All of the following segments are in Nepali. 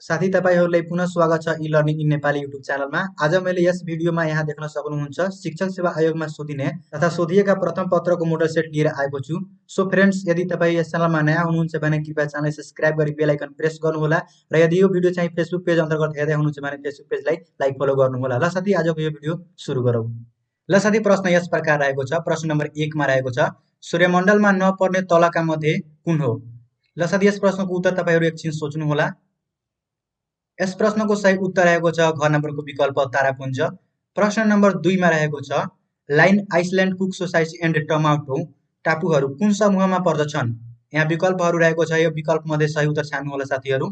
साथी तपाईहरुलाई पुनः स्वागत छ ई लर्निङ इन नेपाली युट्युब च्यानलमा। आज मैले यस भिडियोमा यहाँ देख्न सक्नुहुन्छ शिक्षक सेवा आयोगमा सोधिने तथा सोधिएका प्रथम पत्रको मोडल सेट लिएर आएको छु। सो फ्रेन्ड्स, यदि तपाई यस च्यानलमा नयाँ हुनुहुन्छ भने कृपया च्यानललाई सब्स्क्राइब गरी बेल आइकन प्रेस गर्नुहोला र यदि यो भिडियो चाहिँ फेसबुक पेज अन्तर्गत हेर्दै हुनुहुन्छ भने फेसबुक पेजलाई लाइक फलो गर्नुहोला। ल साथी, आजको यो भिडियो सुरु गरौँ। ल साथी, प्रश्न यस प्रकार रहेको छ। प्रश्न नम्बर 1 मा रहेको छ, सूर्यमण्डलमा नपर्ने तलका मध्ये कुन हो? ल साथी, यस प्रश्नको उत्तर तपाईहरु एकछिन सोच्नु होला। यस प्रश्नको सही उत्तर रहेको छ घ नम्बरको विकल्प तारापुञ्ज। प्रश्न नम्बर 2 मा रहेको छ, Line Iceland, Cook Society and टमाटो टापुहरू कुन समूहमा पर्दछन्? यहाँ विकल्पहरू रहेको छ, यो विकल्प मध्ये सही उत्तर छान्नु होला साथीहरु।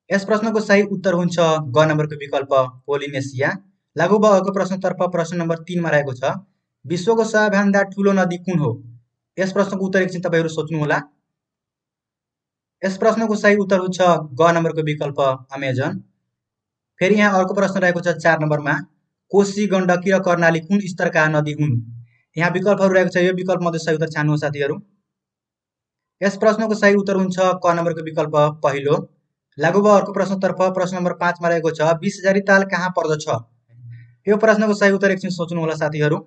यस प्रश्नको सही उत्तर हुन्छ ग नम्बरको विकल्प पोलिनेसिया। लागू भएको प्रश्नतर्फ प्रश्न नम्बर 3 मा रहेको छ, विश्वको सबैभन्दा ठूलो नदी कुन हो? यस प्रश्नको उत्तर एकछिन तपाईहरु सोच्नु होला। यस प्रश्नको सही उत्तर हुन्छ ग नम्बरको विकल्प अमेजन। फेरि यहाँ अर्को प्रश्न रहेको छ 4 नम्बरमा, कोशी, गण्डकी र कर्णाली कुन स्तरका नदी हुन्? यहाँ विकल्पहरू रहेको छ, यो विकल्प मध्ये सही उत्तर छान्नुहोस् साथीहरु। यस प्रश्नको सही उत्तर हुन्छ क नम्बरको विकल्प पहिलो। लागू भएको प्रश्नतर्फ प्रश्न नम्बर 5 मा रहेको छ, 20,000 ताल कहाँ पर्दछ? यो प्रश्नको सही उत्तर एकछिन सोच्नु होला साथीहरु।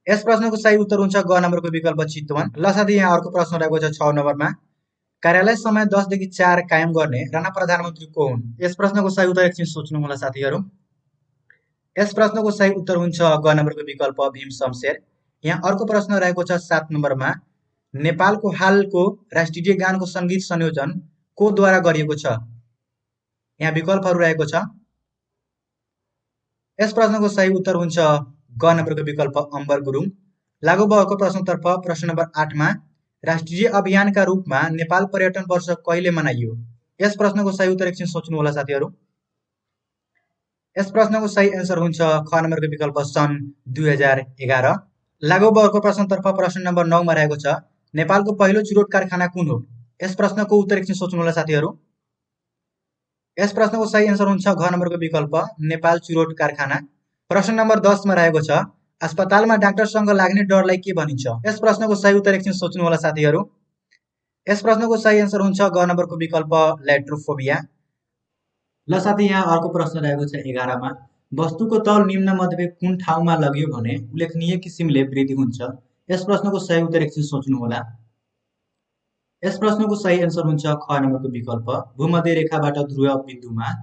यस प्रश्नको सही उत्तर हुन्छ ग नम्बरको विकल्प चितवन। ल साथी, यहाँ अर्को प्रश्न रहेको छ 6 नम्बरमा, कार्यालय समय 10 देखि 4 कायम गर्ने राणा प्रधानमन्त्री को हुन्? यस प्रश्नको सही उत्तर एकछिन सोच्नु होला साथीहरु। यस प्रश्नको सही उत्तर हुन्छ ग नम्बरको विकल्प भीम शमशेर। यहाँ अर्को प्रश्न रहेको छ 7 नम्बरमा, नेपालको हालको राष्ट्रिय गानको संगीत संयोजन को द्वारा गरिएको छ? यहाँ विकल्पहरू रहेको छ। यस प्रश्नको सही उत्तर हुन्छ ग नम्बरको विकल्प अम्बर गुरुङ। लागू भएको प्रश्नतर्फ प्रश्न नम्बर 8 मा, राष्ट्रिय अभियानका रूपमा नेपाल पर्यटन वर्ष कहिले मनाइयो? यस प्रश्नको सही उत्तर एकछिन सोच्नु होला साथीहरु। यस प्रश्नको सही एन्सर हुन्छ ख नम्बरको विकल्प सन् 2011। लागू भएको प्रश्नतर्फ प्रश्न नम्बर 9 मा रहेको छ, नेपालको पहिलो चुरोट कारखाना कुन हो? यस प्रश्नको उत्तर एकछिन सोच्नु होला साथीहरु। यस प्रश्नको सही एन्सर हुन्छ घ नम्बरको विकल्प नेपाल चुरोट कारखाना। प्रश्न नम्बर 10 मा रहेको छ, अस्पतालमा डाक्टरसँग लाग्ने डरलाई के भनिन्छ? यस प्रश्नको सही उत्तर एकछिन सोच्नु होला साथीहरु। यस प्रश्नको सही एन्सर हुन्छ ग नम्बरको विकल्प ल्याट्रोफोबिया। ल साथी, यहाँ अर्को प्रश्न रहेको छ 11 मा, वस्तुको तौल निम्न मध्ये कुन ठाउँमा लगियो भने उल्लेखनीय किसिमले वृद्धि हुन्छ? यस प्रश्नको सही उत्तर एकछिन सोच्नु होला। यस प्रश्नको सही एन्सर हुन्छ ख नम्बरको विकल्प भूमध्य रेखाबाट ध्रुव बिन्दुमा।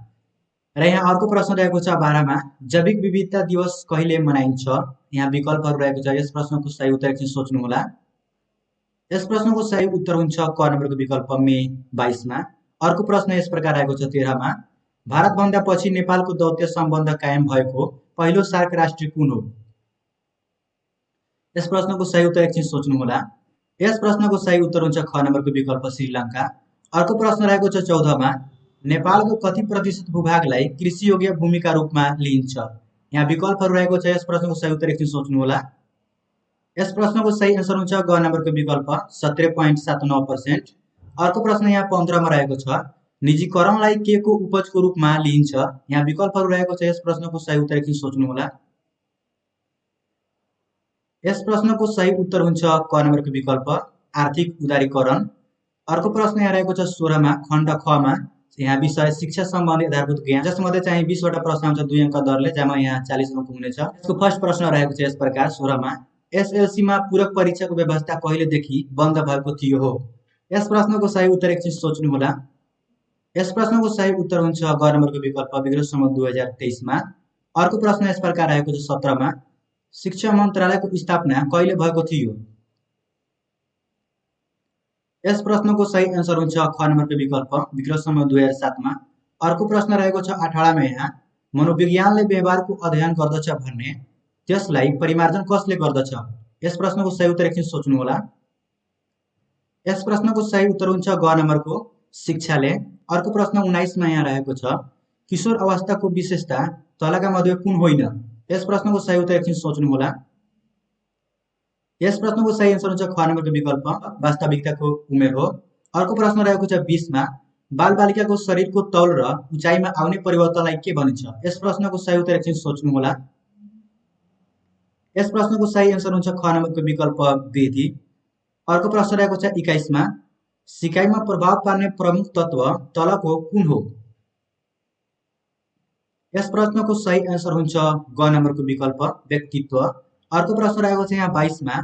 र यहाँ अर्को प्रश्न रहेको छ 12 मा, जैविक विविधता दिवस कहिले मनाइन्छ? यहाँ विकल्पहरू रहेको छ, यस प्रश्नको सही उत्तर एकछिन सोच्नु होला। यस प्रश्नको सही उत्तर हुन्छ क नम्बरको विकल्प मे 22 मा। अर्को प्रश्न यस प्रकार रहेको छ 13 मा, भारतभन्दा पछि नेपालको दौत्य सम्बन्ध कायम भएको पहिलो सार्क राष्ट्र कुन हो? यस प्रश्नको सही उत्तर एकछिन सोच्नु होला। यस प्रश्नको सही उत्तर हुन्छ ख नम्बरको विकल्प श्रीलङ्का। अर्को प्रश्न रहेको छ 14 मा, नेपालको कति प्रतिशत भूभागलाई कृषि योग्य भूमिका रूपमा लिइन्छ? यहाँ विकल्पहरू रहेको छ, यस प्रश्नको सही उत्तर एकछिन सोच्नु होला। यस प्रश्नको सही एन्सर हुन्छ ग नम्बरको विकल्प 17.79%। अर्को प्रश्न यहाँ 15 मा रहेको छ, निजीकरणलाई के को उपजको रूपमा लिइन्छ? यहाँ विकल्पहरू रहेको छ, यस प्रश्नको सही उत्तर एकछिन सोच्नु होला। यस प्रश्नको सही उत्तर हुन्छ क नम्बरको विकल्प आर्थिक उदारीकरण। अर्को प्रश्न यहाँ रहेको छ 16 मा, खण्ड ख मा, यहाँ विषय शिक्षा सम्बन्धी आधारभूत ज्ञान, जसमध्ये चाहिँ 20 वटा प्रश्न आउँछ 2 अङ्क दरले, जम्मा यहाँ 40 अङ्क हुनेछ। यसको फर्स्ट प्रश्न रहेको छ यस प्रकार 16 मा, एसएलसी मा पूरक परीक्षाको व्यवस्था कहिलेदेखि बन्द भएको थियो हो? यस प्रश्नको सही उत्तर एकछिन सोच्नु होला। यस प्रश्नको सही उत्तर हुन्छ ग नम्बरको विकल्प विगत सम्म 2023 मा। अर्को प्रश्न यस प्रकार रहेको छ 17 मा, शिक्षा मन्त्रालयको स्थापना कहिले भएको थियो? यस प्रश्नको सही एन्सर हुन्छ ख नम्बरको विकल्प विक्रम सम्म 2007 मा। अर्को प्रश्न रहेको छ 18 मा, यहाँ मनोविज्ञानले व्यवहारको अध्ययन गर्दछ भन्ने त्यसलाई परिमार्जन कसले गर्दछ? यस प्रश्नको सही उत्तर एकछिन सोच्नु होला। यस प्रश्नको सही उत्तर हुन्छ ग नम्बरको शिक्षाले। अर्को प्रश्न 19 मा यहाँ रहेको छ, किशोर अवस्थाको विशेषता तलका मध्ये कुन होइन? यस प्रश्नको सही उत्तर एकछिन सोच्नु होला। यस प्रश्नको सही एन्सर हुन्छ ख नम्बरको विकल्प वास्तविकताको उमेर हो। अर्को प्रश्न रहेको छ 20 मा, बालबालिकाको शरीरको तौल र उचाइमा आउने परिवर्तनलाई के भनिन्छ? यस प्रश्नको सही उत्तर एकछिन सोच्नु होला। यस प्रश्नको सही एन्सर हुन्छ ख नम्बरको विकल्प वृद्धि। अर्को प्रश्न रहेको छ 21 मा, सिकाइमा प्रभाव पार्ने प्रमुख तत्व तलको कुन हो? यस प्रश्नको सही एन्सर हुन्छ ग नम्बरको विकल्प व्यक्तित्व। अर्को प्रश्न रहेको छ यहाँ 22 मा,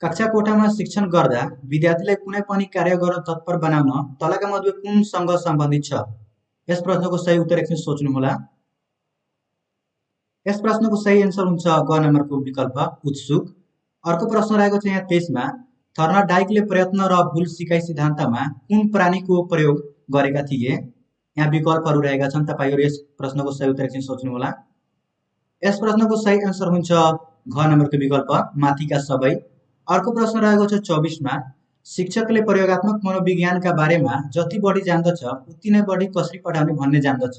कक्षा कोठामा शिक्षण गर्दा विद्यार्थीलाई कुनै पनि कार्य गर्न तत्पर बनाउन तलका मध्ये कुनसँग सम्बन्धित छ? यस प्रश्नको सही उत्तर एकछिन सोच्नुहोला। यस प्रश्नको सही एन्सर हुन्छ ग नम्बरको विकल्प उत्सुक। अर्को प्रश्न रहेको छ यहाँ 23 मा, थर्नडाइकले प्रयत्न र भूल सिकाइ सिद्धान्तमा कुन प्राणीको प्रयोग गरेका थिए? यहाँ विकल्पहरू रहेका छन्, तपाईहरु यस प्रश्नको सही उत्तर एकछिन सोच्नुहोला। यस प्रश्नको सही एन्सर हुन्छ घ नम्बरको विकल्प माथिका सबै। अर्को प्रश्न रहेको छ 24 मा, शिक्षकले प्रयोगात्मक मनोविज्ञानका बारेमा जति बढी जान्दछ उति नै बढी कसरी पढाउने भन्ने जान्दछ,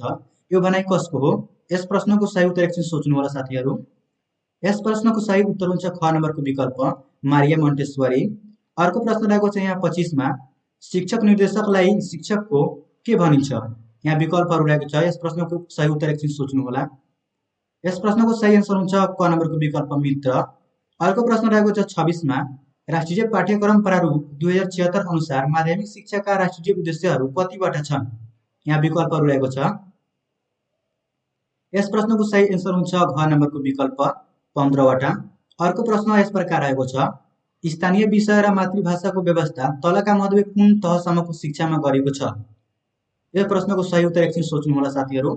यो भनाइ कसको हो? यस प्रश्नको सही उत्तर एकछिन सोच्नुहोला साथीहरु। यस प्रश्नको सही उत्तर हुन्छ ख नम्बरको विकल्प मारिया मोन्टेसरी। अर्को प्रश्न रहेको छ यहाँ 25 मा, शिक्षक निर्देशकलाई शिक्षकको के भनिन्छ? यहाँ विकल्पहरू रहेको छ, यस प्रश्नको सही उत्तर एकछिन सोच्नुहोला। यस प्रश्नको सही एन्सर हुन्छ क नम्बरको विकल्प मित्र। अर्को प्रश्न रहेको छ 26 मा, राष्ट्रिय पाठ्यक्रम प्रारूप 2076 अनुसार माध्यमिक शिक्षाका राष्ट्रिय उद्देश्यहरू कतिवटा छन्? यहाँ विकल्पहरू रहेको छ। यस प्रश्नको सही एन्सर हुन्छ घ नम्बरको विकल्प 15 वटा। अर्को प्रश्न यस प्रकार रहेको छ, स्थानीय विषय र मातृभाषाको व्यवस्था तलका मध्ये कुन तहसम्मको शिक्षामा गरेको छ? यस प्रश्नको सही उत्तर एकछिन सोच्नुहोला साथीहरु।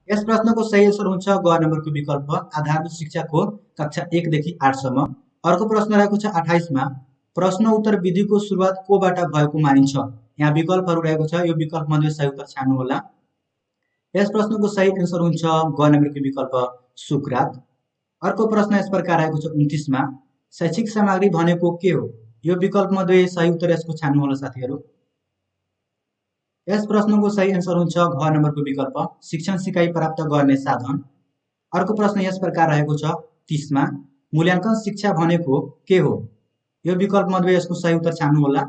यस प्रश्नको सही एन्सर हुन्छ ग नम्बरको विकल्प आधारभूत शिक्षाको कक्षा 1 देखि 8 सम्म। अर्को प्रश्न रहेको छ 28 मा, प्रश्न उत्तर विधिको सुरुवात कोबाट भएको मानिन्छ? यहाँ विकल्पहरू रहेको छ, यो विकल्प मध्ये सही उत्तर छान्नु होला। यस प्रश्नको सही एन्सर हुन्छ ग नम्बरको विकल्प सुकरात। अर्को प्रश्न यस प्रकार रहेको छ 29 मा, शैक्षिक सामग्री भनेको के हो? यो विकल्प मध्ये सही उत्तर यसको छान्नु होला साथीहरु। यस प्रश्नको सही एन्सर हुन्छ घ नम्बरको विकल्प शिक्षण सिकाइ प्राप्त गर्ने साधन। अर्को प्रश्न यस प्रकार रहेको छ 30 मा, मूल्याङ्कन शिक्षा भनेको के हो? यो विकल्प मध्ये यसको सही उत्तर छान्नु होला।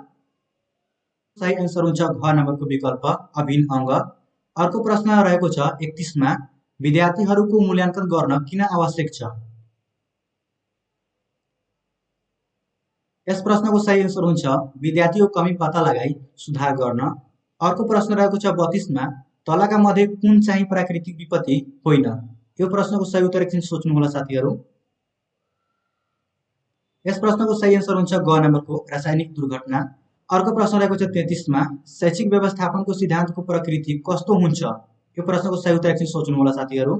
सही एन्सर हुन्छ घ नम्बरको विकल्प अभिन्न अङ्ग। अर्को प्रश्न रहेको छ 31 मा, विद्यार्थीहरूको मूल्याङ्कन गर्न किन आवश्यक छ? यस प्रश्नको सही एन्सर हुन्छ विद्यार्थीको कमी पत्ता लगाई सुधार गर्न। अर्को प्रश्न रहेको छ 32 मा, तलका मध्ये कुन चाहिँ प्राकृतिक विपत्ति होइन? यो प्रश्नको सही उत्तर एकछिन सोच्नु होला साथीहरु। यस प्रश्नको सही एन्सर हुन्छ ग नम्बरको रासायनिक दुर्घटना। अर्को प्रश्न रहेको छ 33 मा, शैक्षिक व्यवस्थापनको सिद्धान्तको प्रकृति कस्तो हुन्छ? यो प्रश्नको सही उत्तर एकछिन सोच्नु होला साथीहरु।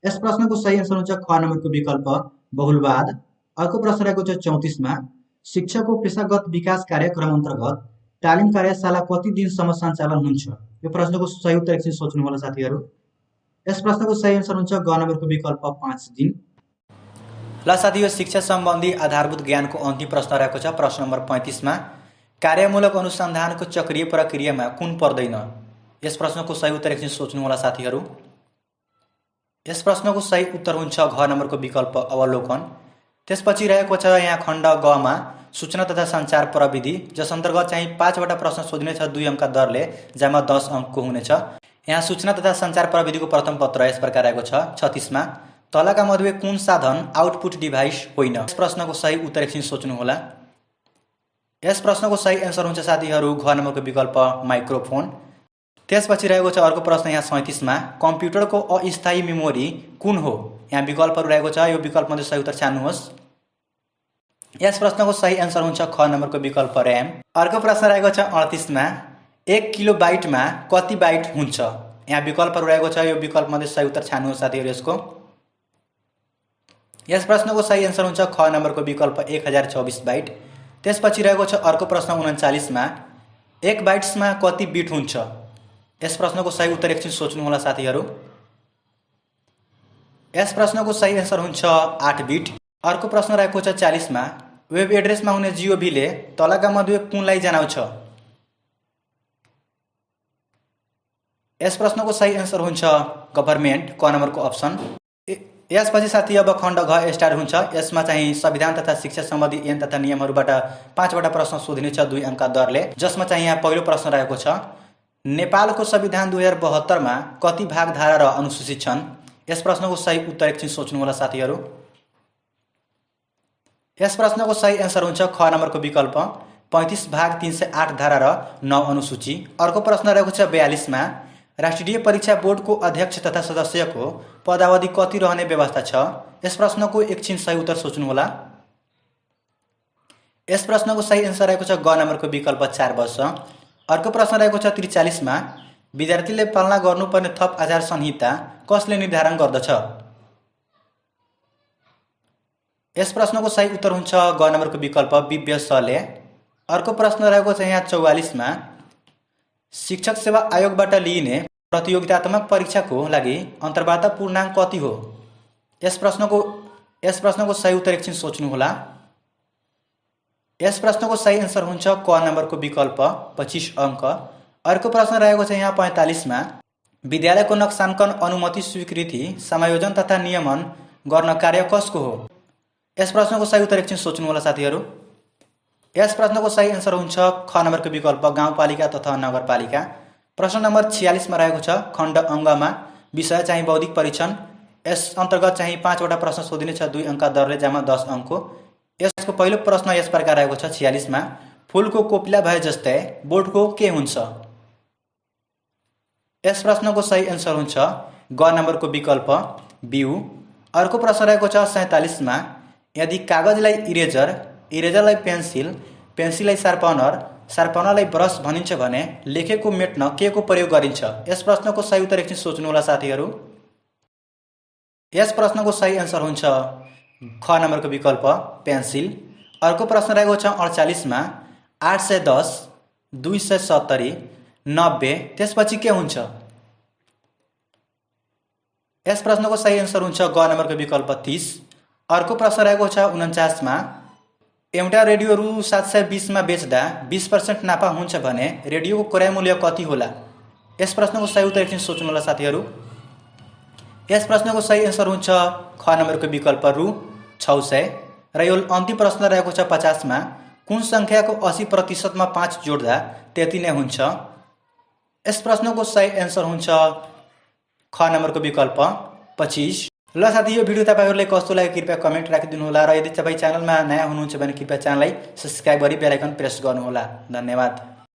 यस प्रश्नको सही एन्सर हुन्छ ख नम्बरको विकल्प बहुलवाद। अर्को प्रश्न रहेको छ 34 मा, शिक्षकको पेशागत विकास कार्यक्रम अन्तर्गत तालिम कार्यशाला कति दिनसम्म सञ्चालन हुन्छ? यो प्रश्नको सही उत्तर एकछिन सोच्नु होला साथीहरु। यस प्रश्नको सही एन्सर हुन्छ ग नम्बरको विकल्प 5 दिन। ल साथीहरु, शिक्षा सम्बन्धी आधारभूत ज्ञानको अन्तिम प्रश्न रहेको छ प्रश्न नम्बर 35 मा, कार्यमूलक अनुसन्धानको चक्रीय प्रक्रियामा कुन पर्दैन? यस प्रश्नको सही उत्तर एकछिन सोच्नु होला साथीहरु। यस प्रश्नको सही उत्तर हुन्छ घ नम्बरको विकल्प अवलोकन। त्यसपछि रहेको छ यहाँ खण्ड ग मा, सूचना तथा सञ्चार प्रविधि, जस अन्तर्गत चाहिँ 5 वटा प्रश्न सोधिनेछ 2 अङ्कका दरले, जम्मा 10 अङ्कको हुनेछ। यहाँ सूचना तथा सञ्चार प्रविधिको प्रथम पत्र यस प्रकार रहेको छ 36 मा, तलका मध्ये कुन साधन आउटपुट डिभाइस होइन? यस प्रश्नको सही उत्तर एकछिन सोच्नु होला। यस प्रश्नको सही एन्सर हुन्छ साथीहरु घ नम्बरको विकल्प माइक्रोफोन। त्यसपछि रहेको छ अर्को प्रश्न यहाँ 37 मा, कम्प्युटरको अस्थायी मेमोरी कुन हो? यहाँ विकल्पहरू रहेको छ, यो विकल्प मध्ये सही उत्तर छान्नुहोस्। यस प्रश्नको सही एन्सर हुन्छ ख नम्बरको विकल्प र्याम। अर्को प्रश्न रहेको छ 38 मा, 1 किलोबाइटमा कति बाइट हुन्छ? यहाँ विकल्पहरू रहेको छ, यो विकल्प मध्ये सही उत्तर छान्नुहोस् साथीहरु यसको। यस प्रश्नको सही एन्सर हुन्छ ख नम्बरको विकल्प 1024 बाइट। त्यसपछि रहेको छ अर्को प्रश्न 39 मा, 1 बाइट्समा कति बिट हुन्छ? यस प्रश्नको सही उत्तर एकछिन सोच्नु होला साथीहरु। यस प्रश्नको सही एन्सर हुन्छ 8 बिट। अर्को प्रश्न रहेको छ 40 मा, वेब एड्रेसमा हुने जिओभीले तलका मध्ये कुनलाई जनाउँछ? यस प्रश्नको सही एन्सर हुन्छ गभर्नमेन्ट, क नम्बरको अप्सन। यसपछि साथी अब खण्ड घ स्टार्ट हुन्छ। यसमा चाहिँ संविधान तथा शिक्षा सम्बन्धी ऐन तथा नियमहरूबाट 5 वटा प्रश्न सोधिनेछ 2 अङ्कका दरले, जसमा चाहिँ यहाँ पहिलो प्रश्न रहेको छ, नेपालको संविधान 2072 मा कति भाग धारा र अनुसूचित छन्? यस प्रश्नको सही उत्तर एकछिन सोच्नु होला साथीहरु। यस प्रश्नको सही एन्सर हुन्छ ख नम्बरको विकल्प 35 भाग 308 धारा र 9 अनुसूची। अर्को प्रश्न रहेको छ 42 मा राष्ट्रिय परीक्षा बोर्डको अध्यक्ष तथा सदस्यको पदावधि कति रहने व्यवस्था छ। यस प्रश्नको एकछिन सही उत्तर सोच्नुहोला। यस प्रश्नको सही एन्सर रहेको छ ग नम्बरको विकल्प 4 वर्ष। अर्को प्रश्न रहेको छ 43 मा विद्यार्थीले पालना गर्नुपर्ने थप आचार संहिता कसले निर्धारण गर्दछ। यस प्रश्नको सही उत्तर हुन्छ ग नम्बरको विकल्प विव्यसले। अर्को प्रश्न रहेको छ यहाँ 44 मा शिक्षक सेवा आयोगबाट लिइने प्रतियोगितात्मक परीक्षाको लागि अन्तर्वार्ता पूर्णाङ्क कति हो। यस प्रश्नको सही उत्तर एकछिन सोच्नुहोला। यस प्रश्नको सही एन्सर हुन्छ क नम्बरको विकल्प 25 अङ्क। अर्को प्रश्न रहेको छ यहाँ 45 मा विद्यालयको नक्साङ्कन अनुमति स्वीकृति समायोजन तथा नियमन गर्न कार्य कसको हो। यस प्रश्नको सही उत्तर एकछिन सोच्नुहोला साथीहरू। यस प्रश्नको सही एन्सर हुन्छ ख नम्बरको विकल्प गाउँपालिका तथा नगरपालिका। प्रश्न नम्बर 46 मा रहेको छ खण्ड अङ्गमा विषय चाहिँ बौद्धिक परीक्षण। यस अन्तर्गत चाहिँ 5 वटा प्रश्न सोधिने छ 2 अङ्क दरले जम्मा 10 अङ्कको। यसको पहिलो प्रश्न यस प्रकार रहेको छ 46 मा फुलको कोपिला भए जस्तै बोटको के हुन्छ। यस प्रश्नको सही एन्सर हुन्छ ग नम्बरको विकल्प बिउ। अर्को प्रश्न रहेको छ 47 मा यदि कागजलाई इरेजर, इरेजरलाई पेन्सिल, पेन्सिललाई शार्पनर, शार्पनरलाई ब्रस भनिन्छ भने लेखेको मेट्न के को प्रयोग गरिन्छ। यस प्रश्नको सही उत्तर एकछिन सोच्नुहोला साथीहरू। यस प्रश्नको सही एन्सर हुन्छ ख नम्बरको विकल्प पेन्सिल। अर्को प्रश्न रहेको छ 48 मा 810, 270, 90 त्यसपछि के हुन्छ। यस प्रश्नको सही एन्सर हुन्छ ग नम्बरको विकल्प 30। अर्को प्रश्न रहेको छ 49 मा एउटा रेडियो रु 720 मा बेच्दा 20% नाफा हुन्छ भने रेडियोको क्रय मूल्य कति होला। यस प्रश्नको सही उत्तर एकछिन सोच्नुहोला साथीहरू। यस प्रश्नको सही एन्सर हुन्छ ख नम्बरको विकल्प रु 600। र यो अन्तिम प्रश्न रहेको छ 50 मा कुन सङ्ख्याको 80% मा 5 जोड्दा त्यति नै हुन्छ। यस प्रश्नको सही एन्सर हुन्छ ख नम्बरको विकल्प 25। ल साथी यो भिडियो तपाईहरुले कस्तो लाग्यो कृपया कमेन्ट राखिदिनु होला र यदि तपाई च्यानलमा नयाँ हुनुहुन्छ भने कृपया च्यानललाई सब्स्क्राइब गरी बेल आइकन प्रेस गर्नु होला। धन्यवाद।